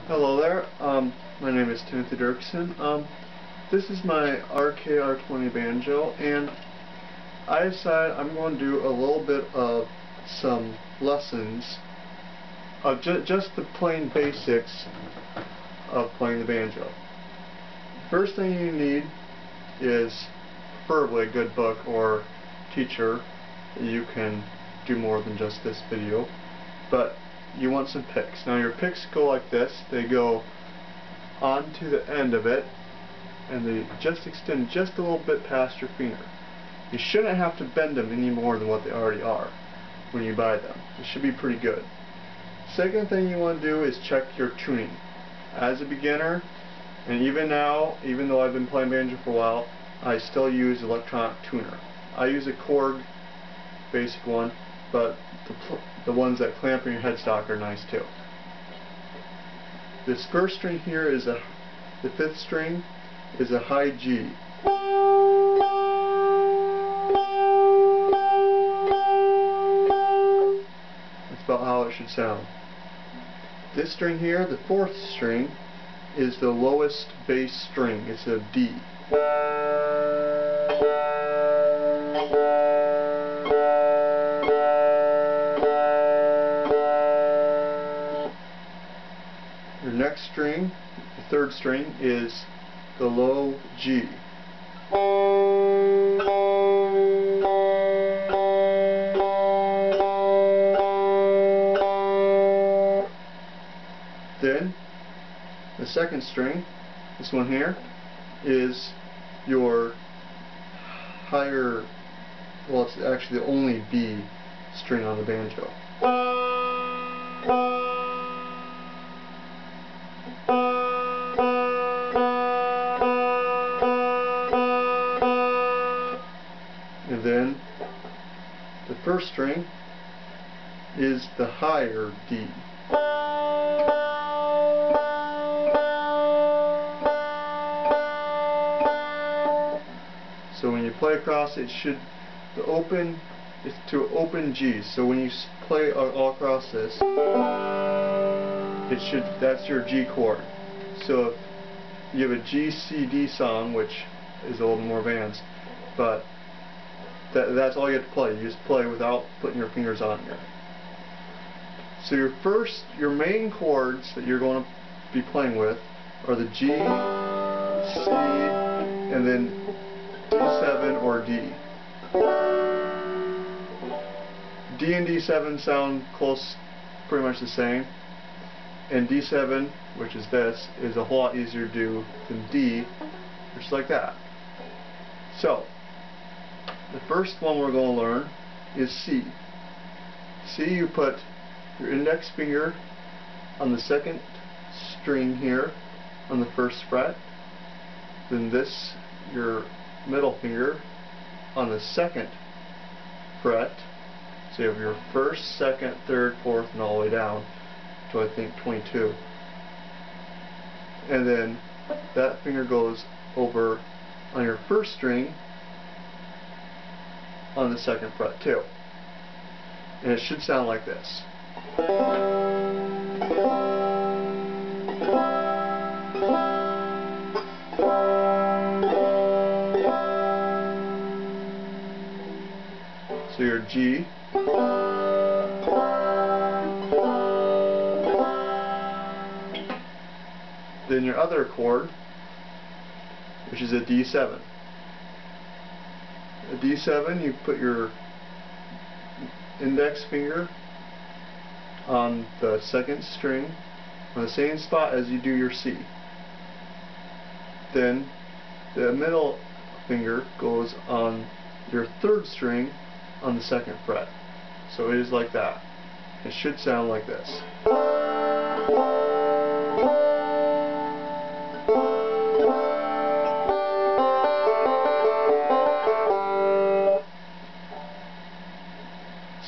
Hello there. My name is Timothy Dirksen. This is my RK-R20 banjo, and I decided I'm going to do a little bit of some lessons of just the plain basics of playing the banjo. First thing you need is preferably a good book or teacher that you can do more than just this video, but you want some picks. Now your picks go like this. They go onto the end of it and they just extend just a little bit past your finger. You shouldn't have to bend them any more than what they already are when you buy them. It should be pretty good. Second thing you want to do is check your tuning. As a beginner, and even now, even though I've been playing banjo for a while, I still use electronic tuner. I use a Korg basic one, but the ones that clamp on your headstock are nice too. This first string here is the fifth string is a high G. That's about how it should sound. This string here, the fourth string, is the lowest bass string. It's a D. Your next string, the third string, is the low G. Then, the second string, this one here, is your higher, well, it's actually the only B string on the banjo. And then the first string is the higher D. So when you play across, it should, the open is to open G. So when you play all across this, it should, that's your G chord. So if you have a G, C, D song, which is a little more advanced, but that's all you have to play. You just play without putting your fingers on here. So your main chords that you're going to be playing with are the G, C, and then D7 or D. D and D7 sound close, pretty much the same. And D7, which is this, is a whole lot easier to do than D, just like that. So, the first one we're going to learn is C. C, you put your index finger on the second string here on the first fret, then this, your middle finger on the second fret. So you have your first, second, third, fourth, and all the way down to I think 22. And then that finger goes over on your first string on the second fret too. And it should sound like this. So your G, then your other chord, which is a D7. A D7, you put your index finger on the second string on the same spot as you do your C. Then the middle finger goes on your third string on the second fret. So it is like that. It should sound like this.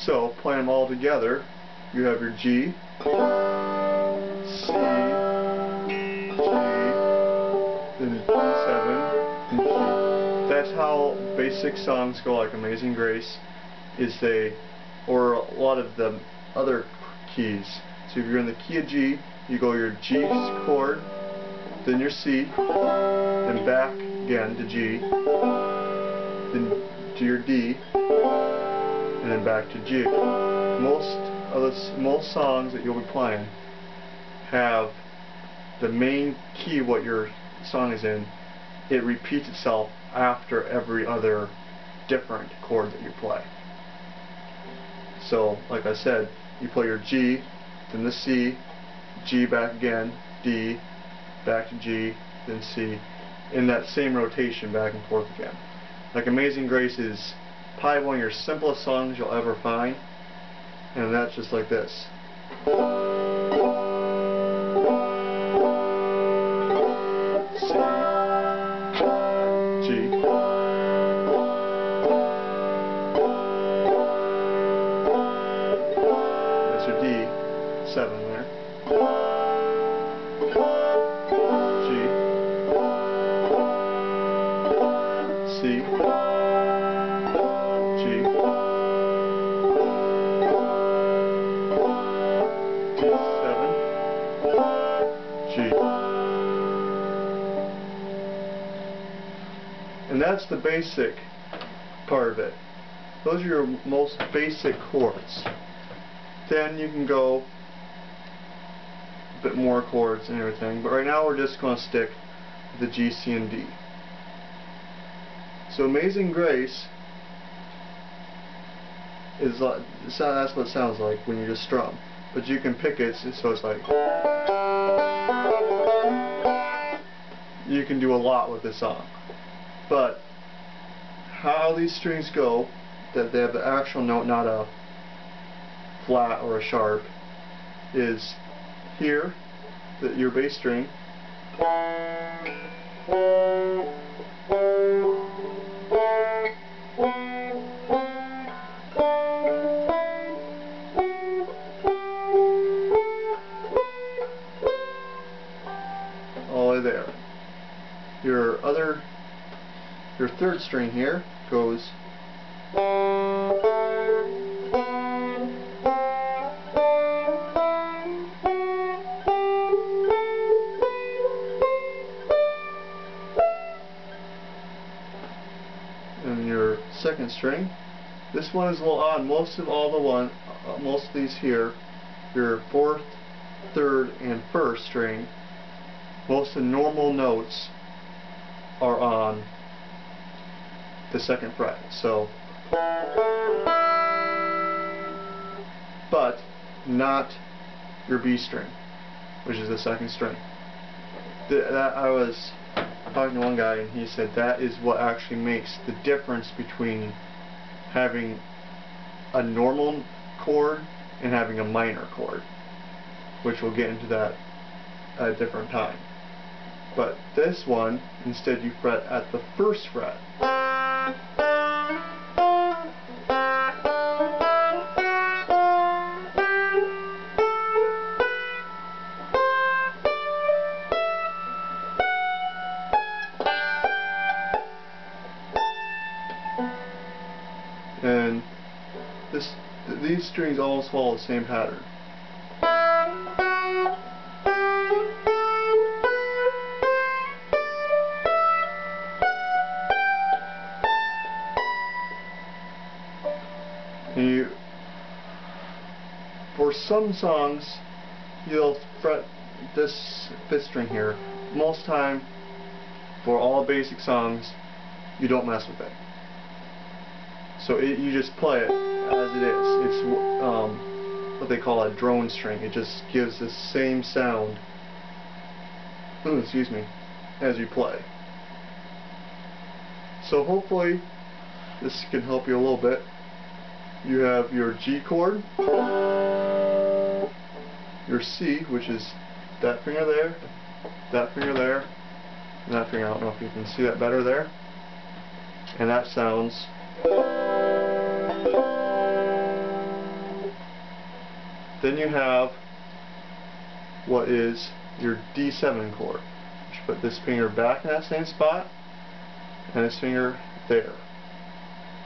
So, play them all together. You have your G, C, G, then D7, and G. That's how basic songs go, like Amazing Grace, or a lot of the other keys. So if you're in the key of G, you go your G chord, then your C, then back again to G, then to your D, and then back to G. Most songs that you'll be playing have the main key what your song is in. It repeats itself after every other different chord that you play. So, like I said, you play your G, then the C, G back again, D, back to G, then C, in that same rotation back and forth again. Like Amazing Grace is probably one of your simplest songs you'll ever find, and that's just like this. C, G, that's your D, 7 there. G, C, G, D7, G. And that's the basic part of it. Those are your most basic chords. Then you can go a bit more chords and everything, but right now we're just going to stick with the G, C, and D. So Amazing Grace is like, that's what it sounds like when you just strum, but you can pick it so it's like, you can do a lot with this song. But how these strings go, that they have the actual note, not a flat or a sharp, is here, your bass string, all the way there. Your third string here goes and your second string. This one is a little odd. Most of these here, your fourth, third, and first string, most of the normal notes are on the second fret. So, but not your B string, which is the second string. I was talking to one guy and he said that is what actually makes the difference between having a normal chord and having a minor chord, which we'll get into that at a different time. But this one, instead you fret at the first fret. And these strings almost follow the same pattern. And for some songs, you'll fret this fifth string here. Most time, for all basic songs, you don't mess with it. So you just play it as it is. It's what they call a drone string. It just gives the same sound, excuse me, as you play. So hopefully this can help you a little bit. You have your G chord, your C, which is that finger there, that finger there, and that finger. I don't know if you can see that better there. And that sounds. Then you have what is your D7 chord. You put this finger back in that same spot, and this finger there.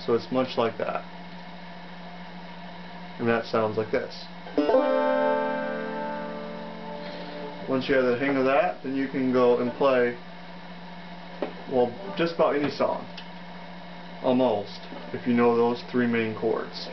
So it's much like that. And that sounds like this. Once you have the hang of that, then you can go and play, well, just about any song. Almost, if you know those three main chords.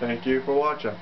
Thank you for watching.